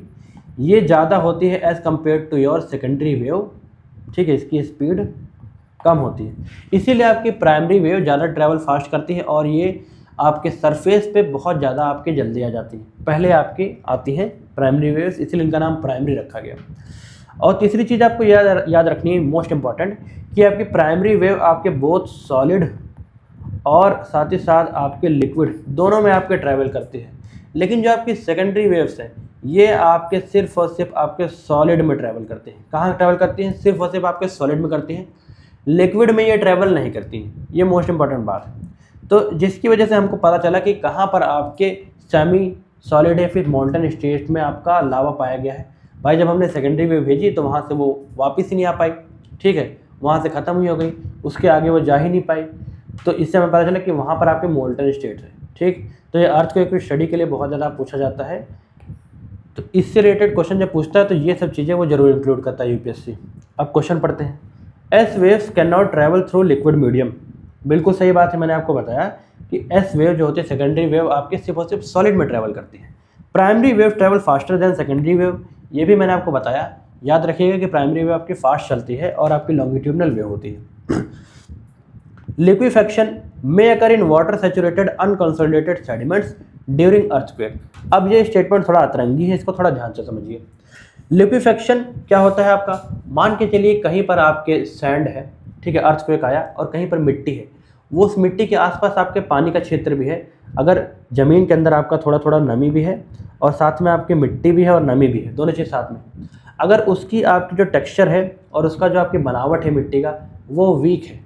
ये ज़्यादा होती है as compare to your secondary wave. ठीक है, इसकी स्पीड कम होती है, इसीलिए आपकी प्राइमरी वेव ज़्यादा ट्रैवल फास्ट करती है और ये आपके सरफेस पे बहुत ज़्यादा आपके जल्दी आ जाती है। पहले आपकी आती हैं प्राइमरी वेव्स, इसीलिए इनका नाम प्राइमरी रखा गया। और तीसरी चीज़ आपको याद रखनी है, मोस्ट इंपॉर्टेंट, कि आपकी प्राइमरी वेव आपके बोथ सॉलिड और साथ ही साथ आपके लिक्विड दोनों में आपके ट्रैवल करती है। लेकिन जो आपकी सेकेंडरी वेव्स हैं ये आपके सिर्फ और सिर्फ आपके सॉलिड में ट्रैवल करते हैं। कहाँ ट्रैवल करती हैं? सिर्फ और सिर्फ आपके सॉलिड में करती हैं, लिक्विड में ये ट्रैवल नहीं करती हैं। ये मोस्ट इंपॉर्टेंट बात है। तो जिसकी वजह से हमको पता चला कि कहाँ पर आपके सेमी सॉलिड या फिर मोल्टन स्टेट में आपका लावा पाया गया है। भाई जब हमने सेकेंडरी वेव भेजी तो वहाँ से वो वापस ही नहीं आ पाई, ठीक है, वहाँ से ख़त्म ही हो गई, उसके आगे वो जा ही नहीं पाई। तो इससे हमें पता चला कि वहाँ पर आपके मोल्टन स्टेट है। ठीक, तो ये अर्थक्वेक स्टडी के लिए बहुत ज़्यादा पूछा जाता है। तो इससे रिलेटेड क्वेश्चन जब पूछता है तो ये सब चीज़ें वो जरूर इंक्लूड करता है यूपीएससी। अब क्वेश्चन पढ़ते हैं। S waves can not travel through liquid medium. बिल्कुल सही बात है, मैंने आपको बताया कि एस वेव जो होती है सेकेंडरी वेव आपके सिर्फ और सिर्फ सॉलिड में ट्रैवल करती है। Primary wave travel faster than secondary wave, ये भी मैंने आपको बताया। याद रखिएगा कि प्राइमरी वेव आपकी फास्ट चलती है और आपकी लॉन्गिट्यूडनल वेव होती है। Liquefaction may occur in water saturated unconsolidated sediments during earthquake. अब ये स्टेटमेंट थोड़ा अतरंगी है, इसको थोड़ा ध्यान से समझिए। लिक्विफेक्शन क्या होता है आपका? मान के चलिए कहीं पर आपके सैंड है, ठीक है, अर्थक्वेक आया और कहीं पर मिट्टी है, वो उस मिट्टी के आसपास आपके पानी का क्षेत्र भी है। अगर ज़मीन के अंदर आपका थोड़ा थोड़ा नमी भी है और साथ में आपकी मिट्टी भी है और नमी भी है, दोनों चीज़ साथ में, अगर उसकी आपकी जो टेक्सचर है और उसका जो आपकी बनावट है मिट्टी का वो वीक है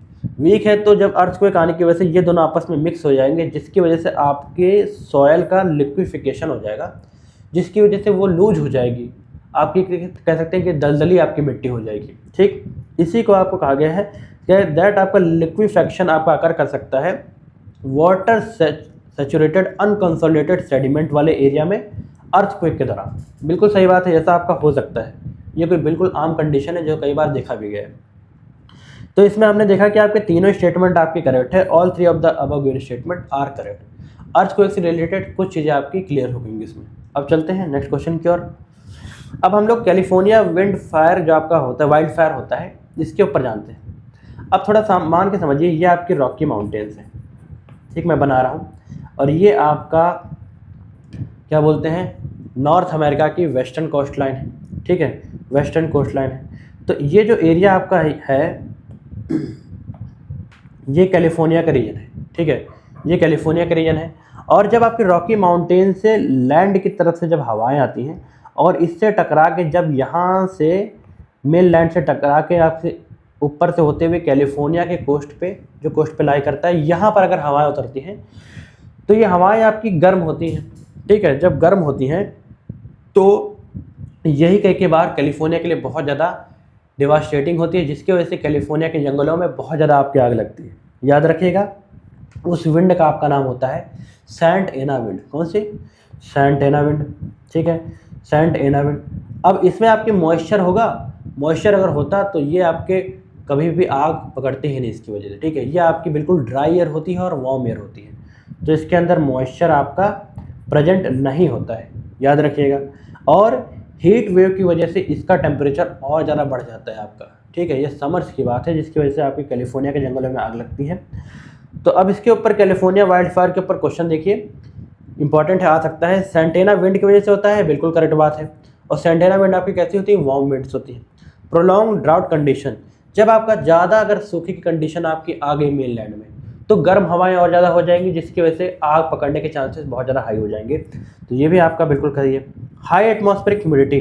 तो जब अर्थक्वेक आने की वजह से ये दोनों आपस में मिक्स हो जाएंगे, जिसकी वजह से आपके सॉयल का लिक्विफिकेशन हो जाएगा, जिसकी वजह से वो लूज हो जाएगी, आपकी कह सकते हैं कि दलदली आपकी मिट्टी हो जाएगी। ठीक, इसी को आपको कहा गया है कि दैट आपका लिक्विफेक्शन आपका आकर कर सकता है वाटर सैचुरेटेड अनकंसोलिडेटेड सेडिमेंट वाले एरिया में अर्थक्वेक के दौरान। बिल्कुल सही बात है, ऐसा आपका हो सकता है। ये कोई बिल्कुल आम कंडीशन है जो कई बार देखा भी गया है। तो इसमें हमने देखा कि आपके तीनों स्टेटमेंट आपकी करेक्ट है। All three of the above given statement are correct. Earthquake से रिलेटेड कुछ चीज़ें आपकी क्लियर हो गई इसमें। अब चलते हैं नेक्स्ट क्वेश्चन की ओर। अब हम लोग कैलिफोर्निया विंड फायर जो आपका होता है, वाइल्ड फायर होता है, इसके ऊपर जानते हैं। अब थोड़ा मान के समझिए, ये आपकी रॉकी माउंटेन्स हैं, ठीक, मैं बना रहा हूँ, और ये आपका क्या बोलते हैं, नॉर्थ अमेरिका की वेस्टर्न कोस्ट लाइन है, ठीक है, वेस्टर्न कोस्ट लाइन है। तो ये जो एरिया आपका है ये कैलिफोर्निया का रीजन है, ठीक है, ये कैलिफोर्निया का रीजन है। और जब आपकी रॉकी माउंटेन से लैंड की तरफ से जब हवाएं आती हैं और इससे टकरा के जब यहाँ से मेन लैंड से टकरा के आपसे ऊपर से होते हुए कैलिफोर्निया के कोस्ट पे, जो कोस्ट पे लाई करता है, यहाँ पर अगर हवाएं उतरती हैं तो ये हवाएं आपकी गर्म होती हैं, ठीक है। जब गर्म होती हैं तो यही कई बार कैलिफोर्निया के लिए बहुत ज़्यादा डिवास्टेटिंग होती है, जिसकी वजह से कैलिफोर्निया के जंगलों में बहुत ज़्यादा आपकी आग लगती है। याद रखिएगा, उस विंड का आपका नाम होता है सैंट एना विंड। कौन सी? सैंट एना विंड, ठीक है, सैंट एना विंड। अब इसमें आपके मॉइस्चर होगा, मॉइस्चर अगर होता तो ये आपके कभी भी आग पकड़ती ही नहीं इसकी वजह से, ठीक है। ये आपकी बिल्कुल ड्राई एयर होती है और वार्म एयर होती है, तो इसके अंदर मॉइस्चर आपका प्रेजेंट नहीं होता है, याद रखिएगा। और हीट वेव की वजह से इसका टेम्परेचर और ज़्यादा बढ़ जाता है आपका, ठीक है। ये समर्स की बात है जिसकी वजह से आपकी कैलिफोर्निया के जंगलों में आग लगती है। तो अब इसके ऊपर कैलिफोर्निया वाइल्ड फायर के ऊपर क्वेश्चन देखिए, इंपॉर्टेंट है, आ सकता है। सेंटेना विंड की वजह से होता है, बिल्कुल करेक्ट बात है। और सेंटेना विंड आपकी कैसी होती है? वार्म विंड्स होती है। प्रोलॉन्ग ड्राउट कंडीशन, जब आपका ज़्यादा अगर सूखी की कंडीशन आपकी आ गई मेन लैंड में तो गर्म हवाएं और ज़्यादा हो जाएंगी, जिसकी वजह से आग पकड़ने के चांसेस बहुत ज़्यादा हाई हो जाएंगे। तो ये भी आपका बिल्कुल करिए। हाई एटमॉस्फेरिक ह्यूमिडिटी,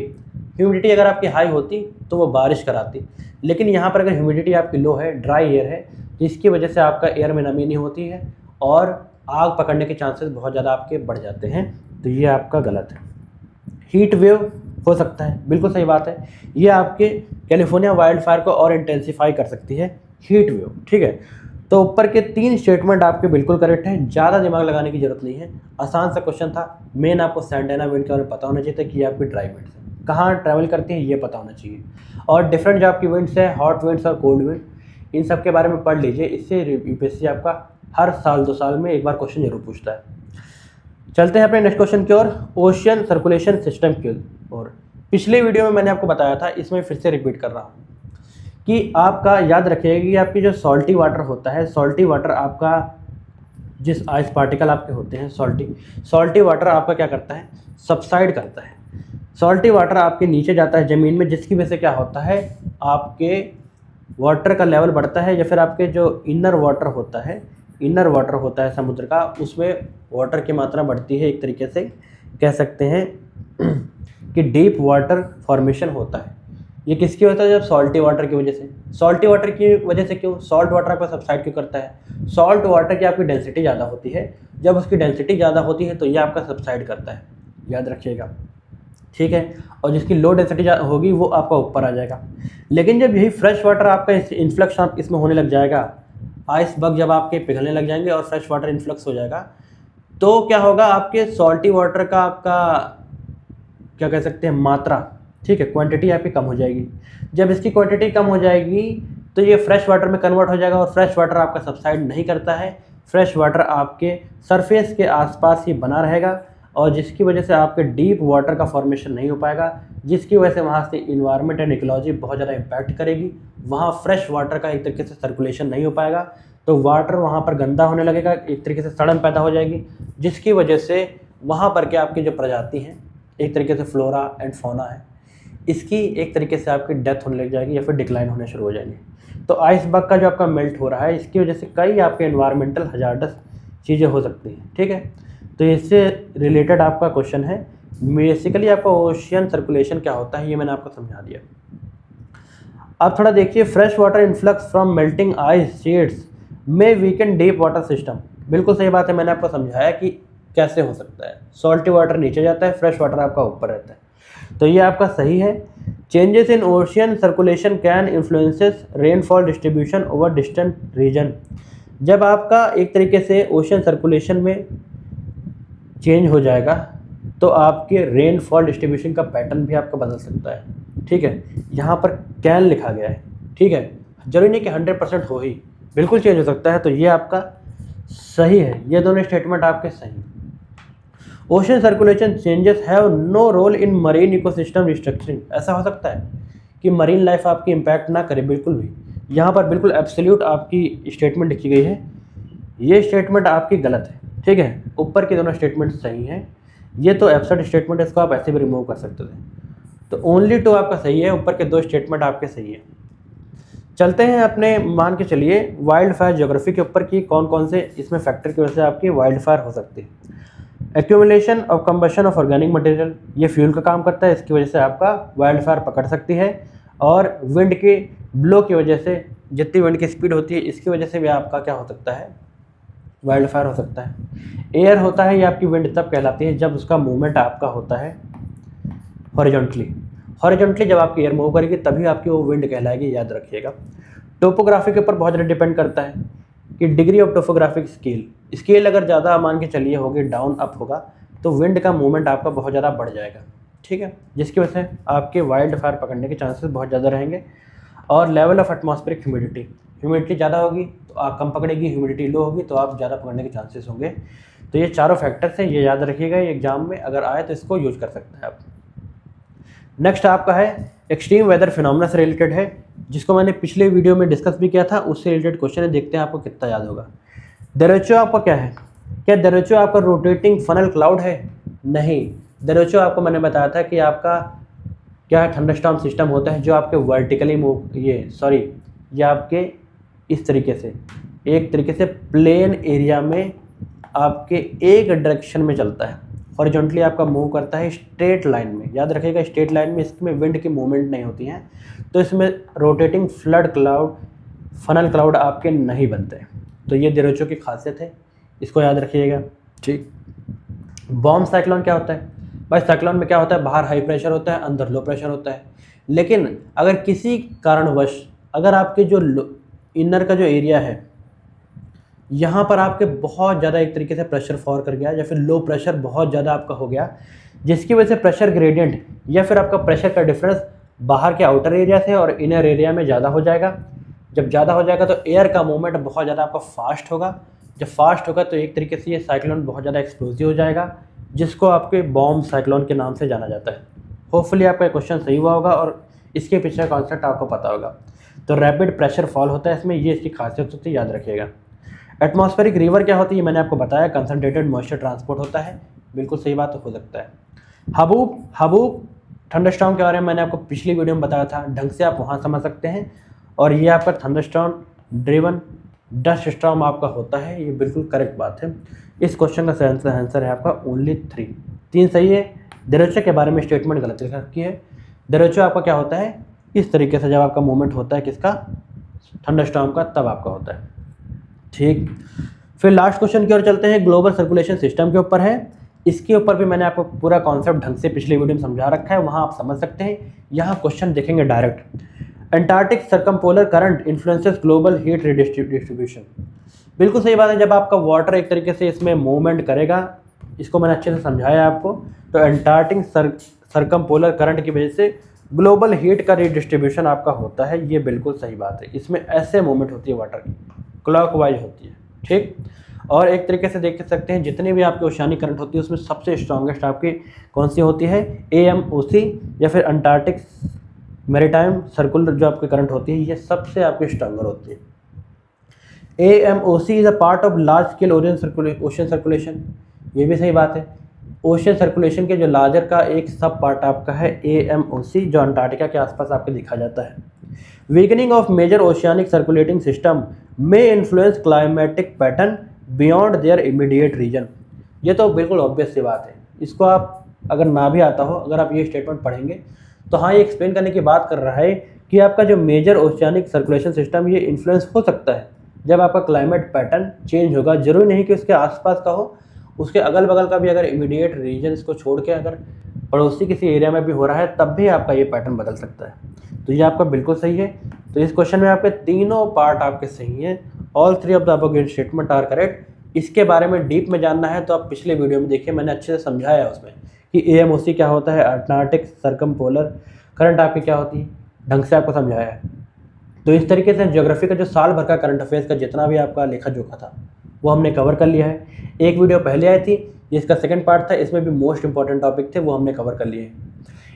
ह्यूमिडिटी अगर आपकी हाई होती तो वो बारिश कराती, लेकिन यहाँ पर अगर ह्यूमिडिटी आपकी लो है, ड्राई एयर है, जिसकी वजह से आपका एयर में नमी नहीं होती है और आग पकड़ने के चांसेस बहुत ज़्यादा आपके बढ़ जाते हैं। तो ये आपका गलत है। हीट वेव हो सकता है, बिल्कुल सही बात है। ये आपके कैलिफोर्निया वाइल्ड फायर को और इंटेंसीफाई कर सकती है, हीट वेव, ठीक है। तो ऊपर के 3 स्टेटमेंट आपके बिल्कुल करेक्ट हैं, ज़्यादा दिमाग लगाने की जरूरत नहीं है, आसान सा क्वेश्चन था। मेन आपको सैंड एना विंड के बारे में पता होना चाहिए था कि ये आपकी ड्राई विंड्स है, कहाँ ट्रैवल करती है ये पता होना चाहिए, और डिफरेंट जो आपकी विंड्स है, हॉट विंड्स और कोल्ड विंड, इन सब के बारे में पढ़ लीजिए। इससे यूपीएससी आपका हर साल 2 साल में एक बार क्वेश्चन जरूर पूछता है। चलते हैं अपने नेक्स्ट क्वेश्चन की ओर, ओशियन सर्कुलेशन सिस्टम की ओर। पिछले वीडियो में मैंने आपको बताया था, इसमें फिर से रिपीट कर रहा हूँ कि आपका याद रखिएगा कि आपकी जो सॉल्टी वाटर होता है, सॉल्टी वाटर आपका जिस आइस पार्टिकल आपके होते हैं सॉल्टी वाटर आपका क्या करता है, सबसाइड करता है। सॉल्टी वाटर आपके नीचे जाता है ज़मीन में, जिसकी वजह से क्या होता है, आपके वाटर का लेवल बढ़ता है, या फिर आपके जो इनर वाटर होता है समुद्र का, उसमें वाटर की मात्रा बढ़ती है। एक तरीके से कह सकते हैं कि डीप वाटर फॉर्मेशन होता है। ये किसकी होता है, जब सॉल्टी वाटर की वजह से। सॉल्टी वाटर की वजह से क्यों, सॉल्ट वाटर आपका सबसाइड क्यों करता है, सॉल्ट वाटर की आपकी डेंसिटी ज़्यादा होती है, जब उसकी डेंसिटी ज़्यादा होती है तो ये आपका सबसाइड करता है, याद रखिएगा, ठीक है। और जिसकी लो डेंसिटी होगी वो आपका ऊपर आ जाएगा। लेकिन जब यही फ्रेश वाटर आपका इन्फ्लक्स इसमें होने लग जाएगा, आइस बग जब आपके पिघलने लग जाएंगे और फ्रेश वाटर इन्फ्लक्स हो जाएगा, तो क्या होगा, आपके सॉल्टी वाटर का आपका क्या कह सकते हैं मात्रा, ठीक है, क्वांटिटी आपकी कम हो जाएगी। जब इसकी क्वांटिटी कम हो जाएगी तो ये फ्रेश वाटर में कन्वर्ट हो जाएगा, और फ्रेश वाटर आपका सबसाइड नहीं करता है, फ्रेश वाटर आपके सरफेस के आसपास ही बना रहेगा, और जिसकी वजह से आपके डीप वाटर का फॉर्मेशन नहीं हो पाएगा, जिसकी वजह से वहाँ से इन्वायरमेंट एंड इकोलॉजी बहुत ज़्यादा इम्पैक्ट करेगी। वहाँ फ्रेश वाटर का एक तरीके से सर्कुलेशन नहीं हो पाएगा, तो वाटर वहाँ पर गंदा होने लगेगा, एक तरीके से सड़न पैदा हो जाएगी, जिसकी वजह से वहाँ पर के आपकी जो प्रजाति हैं, एक तरीके से फ्लोरा एंड फौना है, इसकी एक तरीके से आपकी डेथ होने लग जाएगी या फिर डिक्लाइन होने शुरू हो जाएंगे। तो आइसबर्ग का जो आपका मेल्ट हो रहा है, इसकी वजह से कई आपके एनवायरमेंटल हजार्डस चीज़ें हो सकती हैं, ठीक है। तो इससे रिलेटेड आपका क्वेश्चन है। बेसिकली आपका ओशियन सर्कुलेशन क्या होता है ये मैंने आपको समझा दिया। अब थोड़ा देखिए, fresh water influx from melting ice sheets में वीकन डीप वाटर सिस्टम। बिल्कुल सही बात है, मैंने आपको समझाया कि कैसे हो सकता है। सॉल्टी वाटर नीचे जाता है, फ्रेश वाटर आपका ऊपर रहता है, तो ये आपका सही है। Changes in ocean circulation can influences rainfall distribution over distant region. जब आपका एक तरीके से ओशियन सर्कुलेशन में चेंज हो जाएगा तो आपके रेनफॉल डिस्ट्रीब्यूशन का पैटर्न भी आपका बदल सकता है, ठीक है। यहाँ पर कैन लिखा गया है, ठीक है, जरूरी नहीं कि 100% हो ही, बिल्कुल चेंज हो सकता है, तो ये आपका सही है। ये दोनों स्टेटमेंट आपके सही हैं। Ocean circulation changes have no role in marine ecosystem restructuring. ऐसा हो सकता है कि मरीन लाइफ आपकी इम्पैक्ट ना करे, बिल्कुल भी। यहाँ पर बिल्कुल एब्सोल्यूट आपकी स्टेटमेंट लिखी गई है, ये स्टेटमेंट आपकी गलत है, ठीक है। ऊपर के दोनों स्टेटमेंट सही हैं, ये तो एब्सर्ड स्टेटमेंट है, इसको आप ऐसे भी रिमूव कर सकते थे। तो ओनली 2 आपका सही है, ऊपर के 2 स्टेटमेंट आपके सही है। चलते हैं अपने, मान के चलिए वाइल्ड फायर ज्योग्राफी के ऊपर कि कौन कौन से इसमें फैक्टर की वजह से आपकी वाइल्ड फायर हो सकती है। Accumulation of combustion of organic material, ये फ्यूल का काम करता है, इसकी वजह से आपका वाइल्ड फायर पकड़ सकती है। और विंड के ब्लो की वजह से, जितनी विंड की स्पीड होती है इसकी वजह से भी आपका क्या हो सकता है, वाइल्ड फायर हो सकता है। एयर होता है, ये आपकी विंड तब कहलाती है जब उसका मूवमेंट आपका होता है हॉरिजॉन्टली जब आपकी एयर मूव करेगी तभी आपकी वो विंड कहलाएगी, याद रखिएगा। टोपोग्राफी के ऊपर बहुत ज़्यादा डिपेंड करता है कि डिग्री ऑफ टोपोग्राफिक स्केल अगर ज़्यादा मान के चलिए होगी, डाउन अप होगा, तो विंड का मूवमेंट आपका बहुत ज़्यादा बढ़ जाएगा, ठीक है, जिसकी वजह से आपके वाइल्ड फायर पकड़ने के चांसेस बहुत ज़्यादा रहेंगे। और लेवल ऑफ एटमॉस्फेरिक ह्यूमिडिटी ज़्यादा होगी तो आप कम पकड़ेगी, ह्यूमिडिटी लो होगी तो आप ज़्यादा पकड़ने के चांसेस होंगे। तो ये चारों फैक्टर्स हैं, ये याद रखिएगा, ये एग्जाम में अगर आए तो इसको यूज कर सकते हैं आप। नेक्स्ट आपका है एक्सट्रीम वेदर फिनोमेना से रिलेटेड है, जिसको मैंने पिछले वीडियो में डिस्कस भी किया था, उससे रिलेटेड क्वेश्चन है, देखते हैं आपको कितना याद होगा। डेरेचो आपका क्या है, क्या डेरेचो आपका रोटेटिंग फनल क्लाउड है? नहीं, डेरेचो आपको मैंने बताया था कि आपका क्या है, थंडरस्टॉर्म सिस्टम होता है जो आपके वर्टिकली मूव, ये आपके इस तरीके से एक तरीके से प्लेन एरिया में आपके एक डायरेक्शन में चलता है, हॉरिजॉन्टली आपका मूव करता है स्ट्रेट लाइन में, याद रखिएगा स्ट्रेट लाइन में, इसमें विंड की मूवमेंट नहीं होती है, तो इसमें रोटेटिंग फनल क्लाउड आपके नहीं बनते। तो ये डेरेचो की खासियत है, इसको याद रखिएगा, ठीक। बॉम्ब साइक्लोन क्या होता है? भाई साइक्लोन में क्या होता है, बाहर हाई प्रेशर होता है, अंदर लो प्रेशर होता है। लेकिन अगर किसी कारणवश अगर आपके जो इनर का जो एरिया है यहाँ पर आपके बहुत ज़्यादा एक तरीके से प्रेशर फॉल कर गया या फिर लो प्रेशर बहुत ज़्यादा आपका हो गया, जिसकी वजह से प्रेशर ग्रेडियंट या फिर आपका प्रेशर का डिफरेंस बाहर के आउटर एरिया से और इनर एरिया में ज़्यादा हो जाएगा। जब ज़्यादा हो जाएगा तो एयर का मूवमेंट बहुत ज़्यादा आपका फास्ट होगा। जब फास्ट होगा तो एक तरीके से ये साइक्लोन बहुत ज़्यादा एक्सप्लोसिव हो जाएगा, जिसको आपके बॉम्ब साइक्लोन के नाम से जाना जाता है। होपफुली आपका क्वेश्चन सही हुआ होगा और इसके पीछे कॉन्सेप्ट आपको पता होगा। तो रैपिड प्रेशर फॉल होता है इसमें, ये इसकी खासियत होती है, याद रखिएगा। एटमॉस्फेरिक रिवर क्या होती है मैंने आपको बताया, कंसनट्रेटेड मॉइस्चर ट्रांसपोर्ट होता है, बिल्कुल सही बात हो सकता है। हबूब थंडरस्टॉर्म के बारे में मैंने आपको पिछली वीडियो में बताया था, ढंग से आप वहाँ समझ सकते हैं। और ये आपका थंडरस्टॉर्म ड्रिवन डस्ट स्टॉर्म आपका होता है, ये बिल्कुल करेक्ट बात है। इस क्वेश्चन का आंसर है आपका ओनली 3 सही है। देरेचो के बारे में स्टेटमेंट गलत लिख रखी है। देरेचो आपका क्या होता है, इस तरीके से जब आपका मूवमेंट होता है किसका, थंडरस्टॉर्म का, तब आपका होता है। ठीक, फिर लास्ट क्वेश्चन की ओर चलते हैं, ग्लोबल सर्कुलेशन सिस्टम के ऊपर है। इसके ऊपर भी मैंने आपको पूरा कॉन्सेप्ट ढंग से पिछली वीडियो में समझा रखा है, वहाँ आप समझ सकते हैं। यहाँ क्वेश्चन देखेंगे direct, Antarctic circumpolar current influences global heat distribution. बिल्कुल सही बात है, जब आपका वाटर एक तरीके से इसमें मूवमेंट करेगा, इसको मैंने अच्छे से समझाया आपको, तो एंटार्क्टिक सर्कमपोलर करंट की वजह से ग्लोबल हीट का रिडिस्ट्रीब्यूशन आपका होता है, ये बिल्कुल सही बात है। इसमें ऐसे मूवमेंट होती है वाटर की, क्लॉकवाइज होती है। ठीक, और एक तरीके से देख सकते हैं जितनी भी आपकी ओशियानिक करंट होती है उसमें सबसे स्ट्रॉन्गेस्ट आपकी कौन सी होती है, AMOC या फिर अंटार्कटिक मैरीटाइम सर्कुलर जो आपकी करंट होती है, ये सबसे आपकी स्ट्रॉन्गर होती है। AMOC is a part of large scale ocean circulation, ये भी सही बात है। ओशन सर्कुलेशन के जो लार्जर का एक सब पार्ट आपका है AMOC, जो अंटार्कटिका के आसपास आपके दिखा जाता है। Weakening of major oceanic circulating system में influence climatic pattern beyond their immediate region. ये तो बिल्कुल ऑब्वियस सी बात है, इसको आप अगर ना भी आता हो, अगर आप ये स्टेटमेंट पढ़ेंगे तो हाँ, ये एक्सप्लेन करने की बात कर रहा है कि आपका जो मेजर ओशियानिक सर्कुलेशन सिस्टम ये इन्फ्लुएंस हो सकता है जब आपका क्लाइमेट पैटर्न चेंज होगा। जरूरी नहीं कि उसके आसपास का हो, उसके अगल बगल का भी अगर इमीडिएट रीजन को छोड़ के अगर पड़ोसी किसी एरिया में भी हो रहा है तब भी आपका ये पैटर्न बदल सकता है। तो ये आपका बिल्कुल सही है। तो इस क्वेश्चन में आपके तीनों पार्ट आपके सही हैं, all 3 of the above statement are correct. इसके बारे में डीप में जानना है तो आप पिछले वीडियो में देखिए, मैंने अच्छे से समझाया है उसमें कि AMOC क्या होता है, अंटार्कटिक सर्कमपोलर करंट आपकी क्या होती है, ढंग से आपको समझाया है। तो इस तरीके से ज्योग्राफी का जो साल भर का करंट अफेयर्स का जितना भी आपका लेखा जोखा था वो हमने कवर कर लिया है। एक वीडियो पहले आई थी जिसका सेकंड पार्ट था, इसमें भी मोस्ट इंपॉर्टेंट टॉपिक थे, वो हमने कवर कर लिए।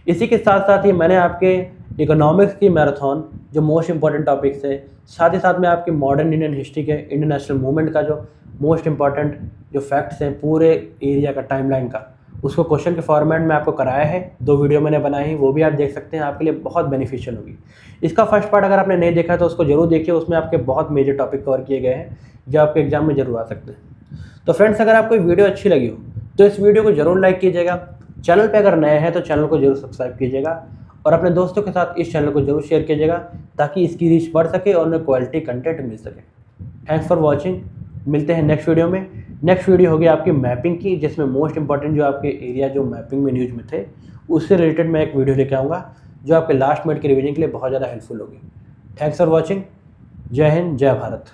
इसी के साथ साथ ही मैंने आपके इकोनॉमिक्स की मैराथन जो मोस्ट इंपॉर्टेंट टॉपिक्स है, साथ ही साथ में आपकी मॉडर्न इंडियन हिस्ट्री के इंटरनेशनल मूवमेंट का जो मोस्ट इंपॉर्टेंट जो फैक्ट्स हैं पूरे एरिया का टाइमलाइन का, उसको क्वेश्चन के फॉर्मेट में आपको कराया है। 2 वीडियो मैंने बनाई है, वो भी आप देख सकते हैं, आपके लिए बहुत बेनिफिशियल होगी। इसका फर्स्ट पार्ट अगर आपने नहीं देखा तो उसको जरूर देखिए, उसमें आपके बहुत मेजर टॉपिक कवर किए गए हैं जो आपके एग्जाम में जरूर आ सकते हैं। तो फ्रेंड्स, अगर आपको वीडियो अच्छी लगी हो तो इस वीडियो को जरूर लाइक कीजिएगा। चैनल पे अगर नए हैं तो चैनल को जरूर सब्सक्राइब कीजिएगा और अपने दोस्तों के साथ इस चैनल को जरूर शेयर कीजिएगा ताकि इसकी रीच बढ़ सके और उन्हें क्वालिटी कंटेंट मिल सके। थैंक्स फॉर वॉचिंग, मिलते हैं नेक्स्ट वीडियो में। नेक्स्ट वीडियो होगी आपकी मैपिंग की, जिसमें मोस्ट इंपॉर्टेंट जो आपके एरिया जो मैपिंग में न्यूज़ में थे उससे रिलेटेड मैं एक वीडियो लेके आऊँगा जो आपके लास्ट मिनट के रिवीजन के लिए बहुत ज़्यादा हेल्पफुल होगी। थैंक्स फॉर वॉचिंग, जय हिंद, जय भारत।